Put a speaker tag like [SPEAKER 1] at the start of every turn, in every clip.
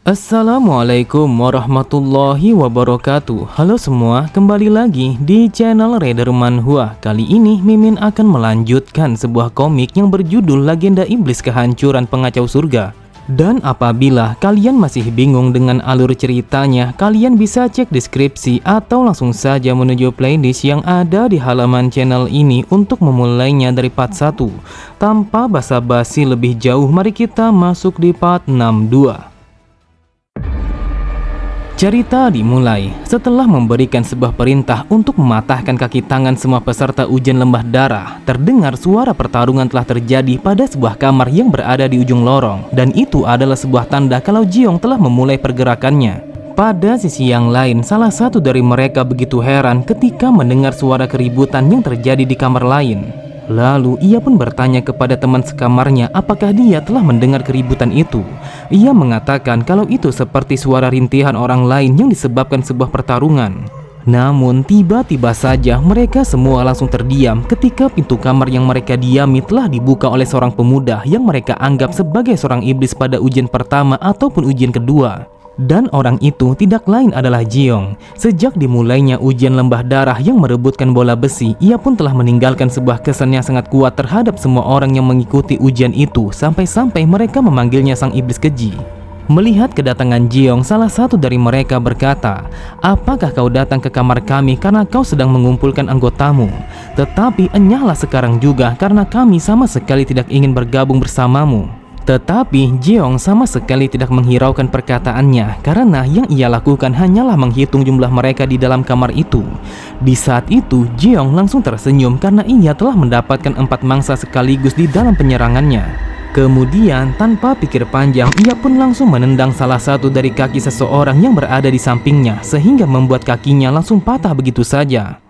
[SPEAKER 1] Assalamualaikum warahmatullahi wabarakatuh. Halo semua, kembali lagi di channel Raider Manhwa. Kali ini Mimin akan melanjutkan sebuah komik yang berjudul Legenda Iblis Kehancuran Pengacau Surga. Dan apabila kalian masih bingung dengan alur ceritanya, kalian bisa cek deskripsi atau langsung saja menuju playlist yang ada di halaman channel ini untuk memulainya dari part 1. Tanpa basa-basi lebih jauh, mari kita masuk di part 62. Cerita dimulai setelah memberikan sebuah perintah untuk mematahkan kaki tangan semua peserta ujian lembah darah. Terdengar suara pertarungan telah terjadi pada sebuah kamar yang berada di ujung lorong, dan itu adalah sebuah tanda kalau Jiong telah memulai pergerakannya. Pada sisi yang lain, salah satu dari mereka begitu heran ketika mendengar suara keributan yang terjadi di kamar lain. Lalu ia pun bertanya kepada teman sekamarnya apakah dia telah mendengar keributan itu. Ia mengatakan kalau itu seperti suara rintihan orang lain yang disebabkan sebuah pertarungan. Namun tiba-tiba saja mereka semua langsung terdiam ketika pintu kamar yang mereka diami telah dibuka oleh seorang pemuda yang mereka anggap sebagai seorang iblis pada ujian pertama ataupun ujian kedua. Dan orang itu tidak lain adalah Jiong. Sejak dimulainya ujian lembah darah yang merebutkan bola besi, ia pun telah meninggalkan sebuah kesan yang sangat kuat terhadap semua orang yang mengikuti ujian itu, sampai-sampai mereka memanggilnya sang iblis keji. Melihat kedatangan Jiong, salah satu dari mereka berkata, "Apakah kau datang ke kamar kami karena kau sedang mengumpulkan anggotamu? Tetapi enyahlah sekarang juga karena kami sama sekali tidak ingin bergabung bersamamu." Tetapi Jiong sama sekali tidak menghiraukan perkataannya karena yang ia lakukan hanyalah menghitung jumlah mereka di dalam kamar itu. Di saat itu Jiong langsung tersenyum karena ia telah mendapatkan 4 mangsa sekaligus di dalam penyerangannya. Kemudian tanpa pikir panjang ia pun langsung menendang salah satu dari kaki seseorang yang berada di sampingnya sehingga membuat kakinya langsung patah begitu saja.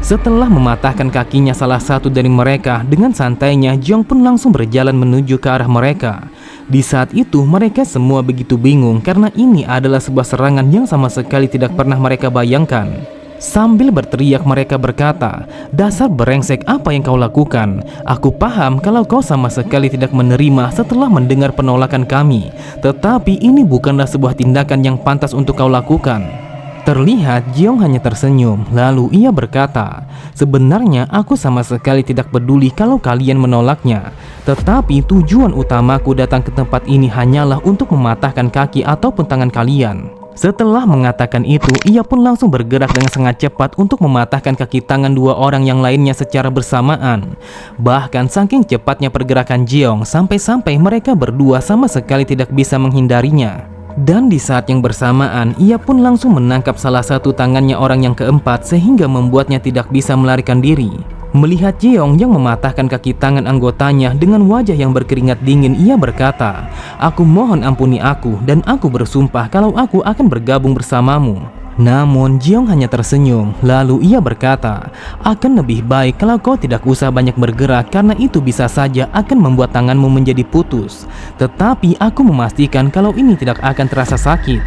[SPEAKER 1] Setelah mematahkan kakinya salah satu dari mereka, dengan santainya Jiong pun langsung berjalan menuju ke arah mereka. Di saat itu mereka semua begitu bingung karena ini adalah sebuah serangan yang sama sekali tidak pernah mereka bayangkan. Sambil berteriak mereka berkata, "Dasar brengsek, apa yang kau lakukan? Aku paham kalau kau sama sekali tidak menerima setelah mendengar penolakan kami. Tetapi ini bukanlah sebuah tindakan yang pantas untuk kau lakukan." Terlihat Jiong hanya tersenyum, lalu ia berkata, "Sebenarnya aku sama sekali tidak peduli kalau kalian menolaknya. Tetapi tujuan utamaku datang ke tempat ini hanyalah untuk mematahkan kaki ataupun tangan kalian." Setelah mengatakan itu, ia pun langsung bergerak dengan sangat cepat untuk mematahkan kaki tangan 2 orang yang lainnya secara bersamaan. Bahkan saking cepatnya pergerakan Jiong, sampai-sampai mereka berdua sama sekali tidak bisa menghindarinya. Dan di saat yang bersamaan, ia pun langsung menangkap salah satu tangannya orang yang keempat sehingga membuatnya tidak bisa melarikan diri. Melihat Jiong yang mematahkan kaki tangan anggotanya dengan wajah yang berkeringat dingin, ia berkata, "Aku mohon ampuni aku dan aku bersumpah kalau aku akan bergabung bersamamu." Namun Jiong hanya tersenyum, lalu ia berkata, "Akan lebih baik kalau kau tidak usah banyak bergerak karena itu bisa saja akan membuat tanganmu menjadi putus. Tetapi aku memastikan kalau ini tidak akan terasa sakit."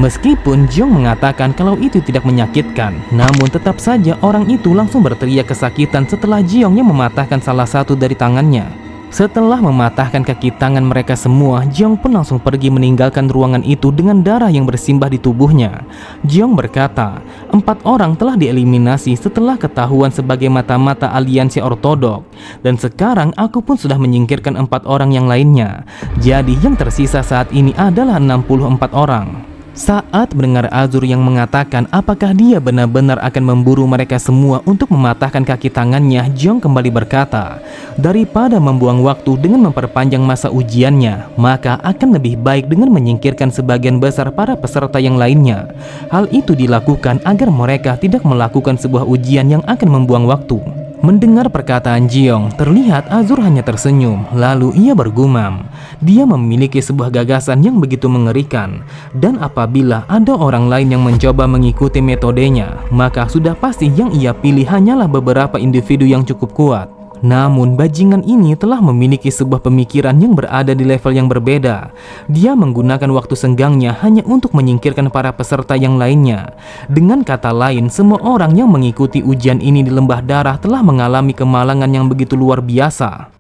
[SPEAKER 1] Meskipun Jiong mengatakan kalau itu tidak menyakitkan, namun tetap saja orang itu langsung berteriak kesakitan setelah Jiong yang mematahkan salah satu dari tangannya. Setelah mematahkan kaki tangan mereka semua, Jiong pun langsung pergi meninggalkan ruangan itu dengan darah yang bersimbah di tubuhnya. Jiong berkata, 4 orang telah dieliminasi setelah ketahuan sebagai mata-mata aliansi ortodok. Dan sekarang aku pun sudah menyingkirkan 4 orang yang lainnya. Jadi yang tersisa saat ini adalah 64 orang. Saat mendengar Azur yang mengatakan apakah dia benar-benar akan memburu mereka semua untuk mematahkan kaki tangannya, Jiong kembali berkata, "Daripada membuang waktu dengan memperpanjang masa ujiannya, maka akan lebih baik dengan menyingkirkan sebagian besar para peserta yang lainnya. Hal itu dilakukan agar mereka tidak melakukan sebuah ujian yang akan membuang waktu." Mendengar perkataan Jiong, terlihat Azur hanya tersenyum, lalu ia bergumam. Dia memiliki sebuah gagasan yang begitu mengerikan, dan apabila ada orang lain yang mencoba mengikuti metodenya, maka sudah pasti yang ia pilih hanyalah beberapa individu yang cukup kuat. Namun bajingan ini telah memiliki sebuah pemikiran yang berada di level yang berbeda. Dia menggunakan waktu senggangnya hanya untuk menyingkirkan para peserta yang lainnya. Dengan kata lain, semua orang yang mengikuti ujian ini di lembah darah telah mengalami kemalangan yang begitu luar biasa.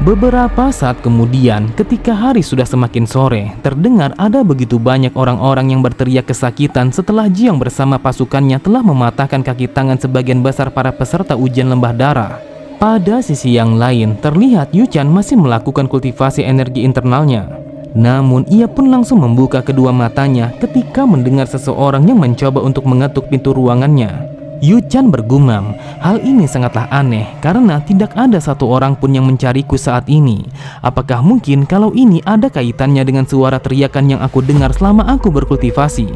[SPEAKER 1] Beberapa saat kemudian, ketika hari sudah semakin sore, terdengar ada begitu banyak orang-orang yang berteriak kesakitan setelah Jiang bersama pasukannya telah mematahkan kaki tangan sebagian besar para peserta ujian lembah darah. Pada sisi yang lain, terlihat Yu Chan masih melakukan kultivasi energi internalnya. Namun, ia pun langsung membuka kedua matanya ketika mendengar seseorang yang mencoba untuk mengetuk pintu ruangannya. Yu Chan bergumam, hal ini sangatlah aneh karena tidak ada satu orang pun yang mencariku saat ini. Apakah mungkin kalau ini ada kaitannya dengan suara teriakan yang aku dengar selama aku berkultivasi?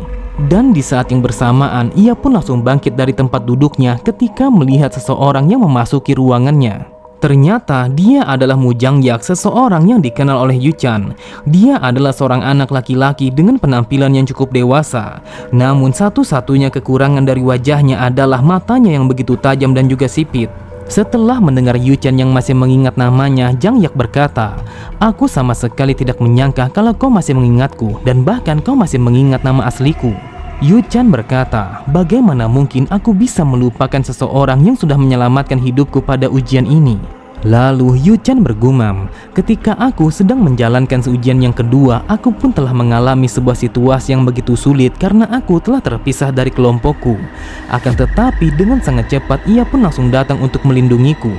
[SPEAKER 1] Dan di saat yang bersamaan, ia pun langsung bangkit dari tempat duduknya ketika melihat seseorang yang memasuki ruangannya. Ternyata dia adalah Mu Jiangyak, seseorang yang dikenal oleh Yu Chan. Dia adalah seorang anak laki-laki dengan penampilan yang cukup dewasa. Namun satu-satunya kekurangan dari wajahnya adalah matanya yang begitu tajam dan juga sipit. Setelah mendengar Yu Chan yang masih mengingat namanya, Jiangyak berkata, "Aku sama sekali tidak menyangka kalau kau masih mengingatku dan bahkan kau masih mengingat nama asliku." Yu Chan berkata, "Bagaimana mungkin aku bisa melupakan seseorang yang sudah menyelamatkan hidupku pada ujian ini?" Lalu Yu Chan bergumam, "Ketika aku sedang menjalankan ujian yang kedua, aku pun telah mengalami sebuah situasi yang begitu sulit karena aku telah terpisah dari kelompokku. Akan tetapi dengan sangat cepat ia pun langsung datang untuk melindungiku."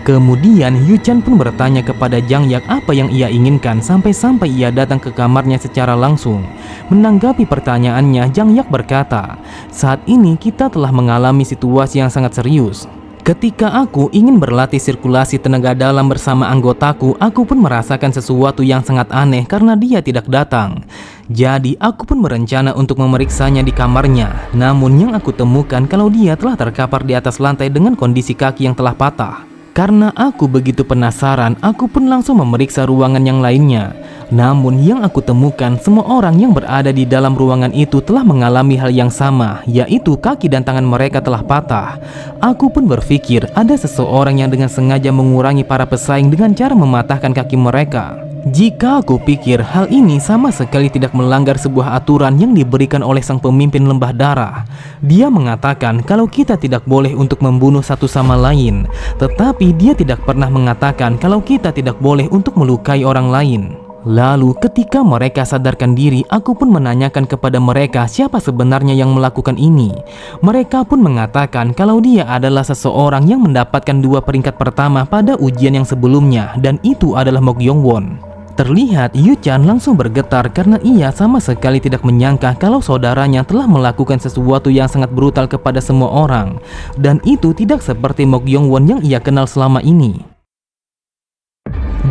[SPEAKER 1] Kemudian Yu Chan pun bertanya kepada Jiangyak apa yang ia inginkan sampai-sampai ia datang ke kamarnya secara langsung. Menanggapi pertanyaannya, Jiangyak berkata, "Saat ini kita telah mengalami situasi yang sangat serius. Ketika aku ingin berlatih sirkulasi tenaga dalam bersama anggotaku, aku pun merasakan sesuatu yang sangat aneh karena dia tidak datang. Jadi aku pun berencana untuk memeriksanya di kamarnya. Namun yang aku temukan kalau dia telah terkapar di atas lantai dengan kondisi kaki yang telah patah. Karena aku begitu penasaran, aku pun langsung memeriksa ruangan yang lainnya. Namun yang aku temukan, semua orang yang berada di dalam ruangan itu telah mengalami hal yang sama, yaitu kaki dan tangan mereka telah patah. Aku pun berpikir ada seseorang yang dengan sengaja mengurangi para pesaing dengan cara mematahkan kaki mereka. Jika aku pikir hal ini sama sekali tidak melanggar sebuah aturan yang diberikan oleh sang pemimpin lembah darah. Dia mengatakan kalau kita tidak boleh untuk membunuh satu sama lain, tetapi dia tidak pernah mengatakan kalau kita tidak boleh untuk melukai orang lain. Lalu ketika mereka sadarkan diri, aku pun menanyakan kepada mereka siapa sebenarnya yang melakukan ini. Mereka pun mengatakan kalau dia adalah seseorang yang mendapatkan 2 peringkat pertama pada ujian yang sebelumnya, dan itu adalah Mok Yongbon. Terlihat Yu Chan langsung bergetar karena ia sama sekali tidak menyangka kalau saudaranya telah melakukan sesuatu yang sangat brutal kepada semua orang. Dan itu tidak seperti Mok Yongbon yang ia kenal selama ini.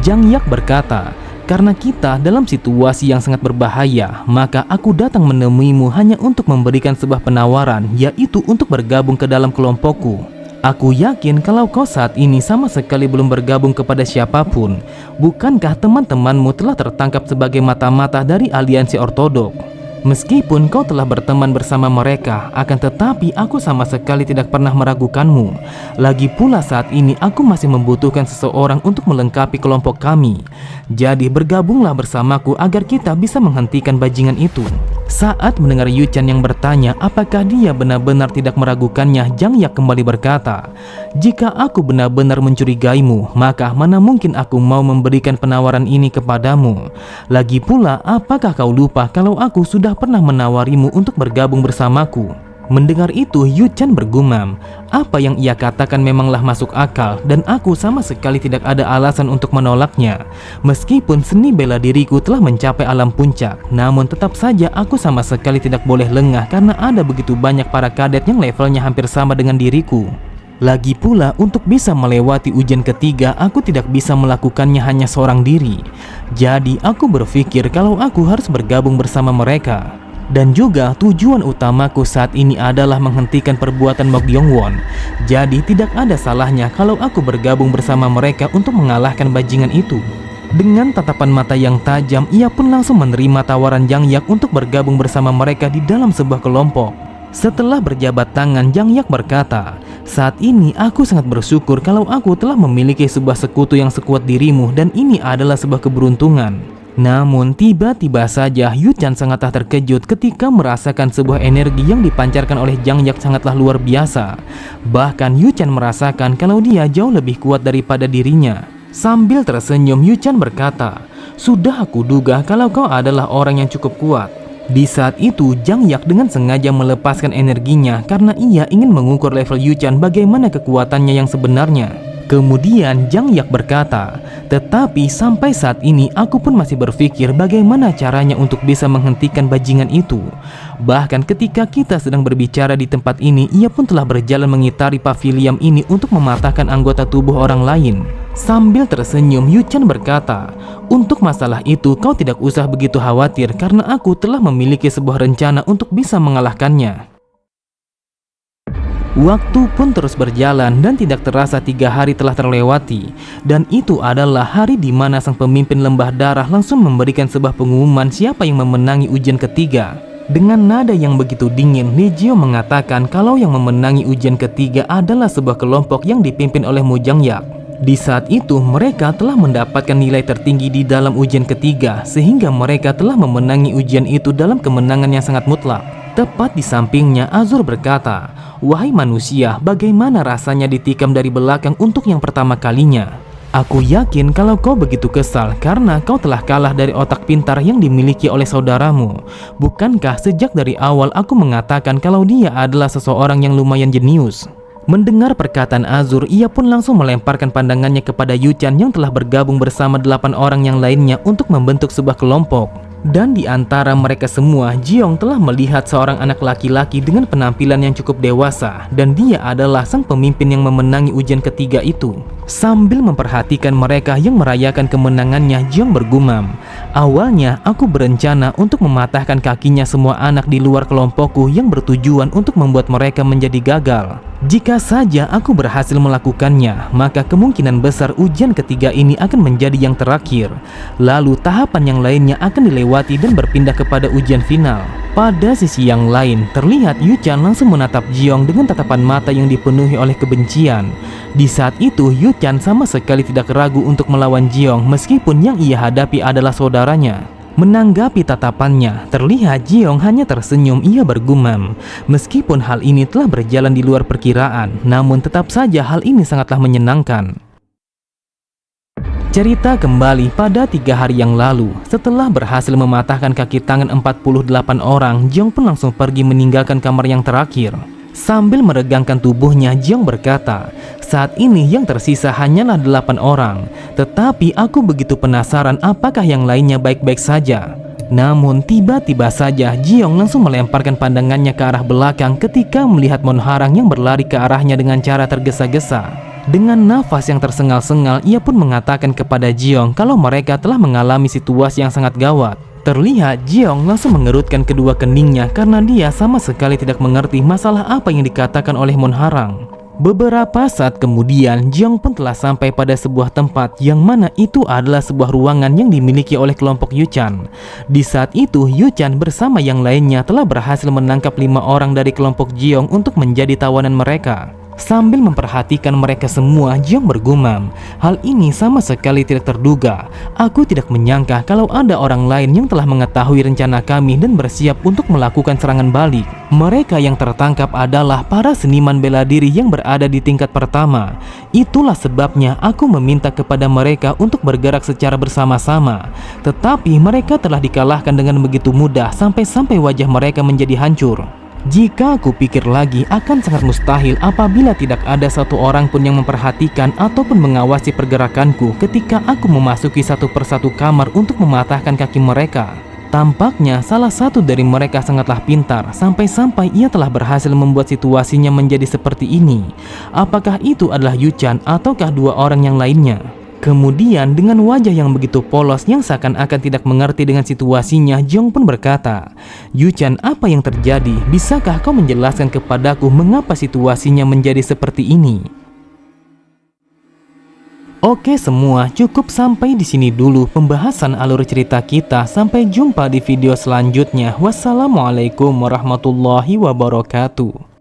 [SPEAKER 1] Jiangyak berkata, "Karena kita dalam situasi yang sangat berbahaya, maka aku datang menemuimu hanya untuk memberikan sebuah penawaran, yaitu untuk bergabung ke dalam kelompokku. Aku yakin kalau kau saat ini sama sekali belum bergabung kepada siapapun. Bukankah teman-temanmu telah tertangkap sebagai mata-mata dari aliansi ortodok? Meskipun kau telah berteman bersama mereka, akan tetapi aku sama sekali tidak pernah meragukanmu. Lagi pula saat ini aku masih membutuhkan seseorang untuk melengkapi kelompok kami. Jadi bergabunglah bersamaku agar kita bisa menghentikan bajingan itu." Saat mendengar Yu Chan yang bertanya apakah dia benar-benar tidak meragukannya, Jiangyak kembali berkata, "Jika aku benar-benar mencurigaimu, maka mana mungkin aku mau memberikan penawaran ini kepadamu. Lagi pula, apakah kau lupa kalau aku sudah pernah menawarimu untuk bergabung bersamaku?" Mendengar itu, Yu Chan bergumam, apa yang ia katakan memanglah masuk akal dan aku sama sekali tidak ada alasan untuk menolaknya. Meskipun seni bela diriku telah mencapai alam puncak, namun tetap saja aku sama sekali tidak boleh lengah karena ada begitu banyak para kadet yang levelnya hampir sama dengan diriku. Lagi pula, untuk bisa melewati ujian ketiga, aku tidak bisa melakukannya hanya seorang diri. Jadi aku berpikir kalau aku harus bergabung bersama mereka. Dan juga tujuan utamaku saat ini adalah menghentikan perbuatan Mok Yongbon. Jadi tidak ada salahnya kalau aku bergabung bersama mereka untuk mengalahkan bajingan itu. Dengan tatapan mata yang tajam, ia pun langsung menerima tawaran Jiangyak untuk bergabung bersama mereka di dalam sebuah kelompok. Setelah berjabat tangan, Jiangyak berkata, "Saat ini aku sangat bersyukur kalau aku telah memiliki sebuah sekutu yang sekuat dirimu dan ini adalah sebuah keberuntungan." Namun tiba-tiba saja Yu Chan sangatlah terkejut ketika merasakan sebuah energi yang dipancarkan oleh Jiangyak sangatlah luar biasa. Bahkan Yu Chan merasakan kalau dia jauh lebih kuat daripada dirinya. Sambil tersenyum, Yuchan berkata, "Sudah aku duga kalau kau adalah orang yang cukup kuat." Di saat itu, Jang Yak dengan sengaja melepaskan energinya karena ia ingin mengukur level Yuchan bagaimana kekuatannya yang sebenarnya. Kemudian Jang Yak berkata, "Tetapi sampai saat ini aku pun masih berpikir bagaimana caranya untuk bisa menghentikan bajingan itu. Bahkan ketika kita sedang berbicara di tempat ini, ia pun telah berjalan mengitari pavilion ini untuk mematahkan anggota tubuh orang lain." Sambil tersenyum, Yuchan berkata, "Untuk masalah itu kau tidak usah begitu khawatir karena aku telah memiliki sebuah rencana untuk bisa mengalahkannya." Waktu pun terus berjalan dan tidak terasa 3 hari telah terlewati. Dan itu adalah hari di mana sang pemimpin lembah darah langsung memberikan sebuah pengumuman siapa yang memenangi ujian ketiga. Dengan nada yang begitu dingin, Li Jio mengatakan kalau yang memenangi ujian ketiga adalah sebuah kelompok yang dipimpin oleh Mu Jang Yak. Di saat itu mereka telah mendapatkan nilai tertinggi di dalam ujian ketiga, sehingga mereka telah memenangi ujian itu dalam kemenangan yang sangat mutlak. Tepat di sampingnya, Azur berkata, "Wahai manusia, bagaimana rasanya ditikam dari belakang untuk yang pertama kalinya? Aku yakin kalau kau begitu kesal karena kau telah kalah dari otak pintar yang dimiliki oleh saudaramu. Bukankah sejak dari awal aku mengatakan kalau dia adalah seseorang yang lumayan jenius?" Mendengar perkataan Azur, ia pun langsung melemparkan pandangannya kepada Yuchan yang telah bergabung bersama 8 orang yang lainnya untuk membentuk sebuah kelompok. Dan di antara mereka semua, Jiong telah melihat seorang anak laki-laki dengan penampilan yang cukup dewasa, dan dia adalah sang pemimpin yang memenangi ujian ketiga itu. Sambil memperhatikan mereka yang merayakan kemenangannya, Jiong bergumam, "Awalnya aku berencana untuk mematahkan kakinya semua anak di luar kelompokku yang bertujuan untuk membuat mereka menjadi gagal. Jika saja aku berhasil melakukannya, maka kemungkinan besar ujian ketiga ini akan menjadi yang terakhir. Lalu tahapan yang lainnya akan dilewati dan berpindah kepada ujian final." Pada sisi yang lain, terlihat Yuchan langsung menatap Jiong dengan tatapan mata yang dipenuhi oleh kebencian. Di saat itu, Yuchan sama sekali tidak ragu untuk melawan Jiong meskipun yang ia hadapi adalah saudaranya. Menanggapi tatapannya, terlihat Jiong hanya tersenyum. Ia bergumam, "Meskipun hal ini telah berjalan di luar perkiraan, namun tetap saja hal ini sangatlah menyenangkan." Cerita kembali pada 3 hari yang lalu. Setelah berhasil mematahkan kaki tangan 48 orang, Jiong pun langsung pergi meninggalkan kamar yang terakhir. Sambil meregangkan tubuhnya, Jiong berkata, "Saat ini yang tersisa hanyalah 8 orang. Tetapi aku begitu penasaran apakah yang lainnya baik-baik saja." Namun tiba-tiba saja Jiong langsung melemparkan pandangannya ke arah belakang ketika melihat Monharang yang berlari ke arahnya dengan cara tergesa-gesa. Dengan nafas yang tersengal-sengal, ia pun mengatakan kepada Jiong kalau mereka telah mengalami situasi yang sangat gawat. Terlihat Jiong langsung mengerutkan kedua keningnya karena dia sama sekali tidak mengerti masalah apa yang dikatakan oleh Monharang. Beberapa saat kemudian, Jiong pun telah sampai pada sebuah tempat yang mana itu adalah sebuah ruangan yang dimiliki oleh kelompok Yuchan. Di saat itu, Yuchan bersama yang lainnya telah berhasil menangkap 5 orang dari kelompok Jiong untuk menjadi tawanan mereka. Sambil memperhatikan mereka semua, Jiong bergumam, "Hal ini sama sekali tidak terduga. Aku tidak menyangka kalau ada orang lain yang telah mengetahui rencana kami dan bersiap untuk melakukan serangan balik. Mereka yang tertangkap adalah para seniman bela diri yang berada di tingkat pertama. Itulah sebabnya aku meminta kepada mereka untuk bergerak secara bersama-sama. Tetapi mereka telah dikalahkan dengan begitu mudah sampai-sampai wajah mereka menjadi hancur. Jika aku pikir lagi, akan sangat mustahil apabila tidak ada satu orang pun yang memperhatikan ataupun mengawasi pergerakanku ketika aku memasuki satu persatu kamar untuk mematahkan kaki mereka. Tampaknya salah satu dari mereka sangatlah pintar, sampai-sampai ia telah berhasil membuat situasinya menjadi seperti ini. Apakah itu adalah Yuchan ataukah 2 orang yang lainnya?" Kemudian dengan wajah yang begitu polos yang seakan-akan tidak mengerti dengan situasinya, Jiong pun berkata, "Yuchan, apa yang terjadi? Bisakah kau menjelaskan kepadaku mengapa situasinya menjadi seperti ini?" Oke semua, cukup sampai di sini dulu pembahasan alur cerita kita. Sampai jumpa di video selanjutnya. Wassalamualaikum warahmatullahi wabarakatuh.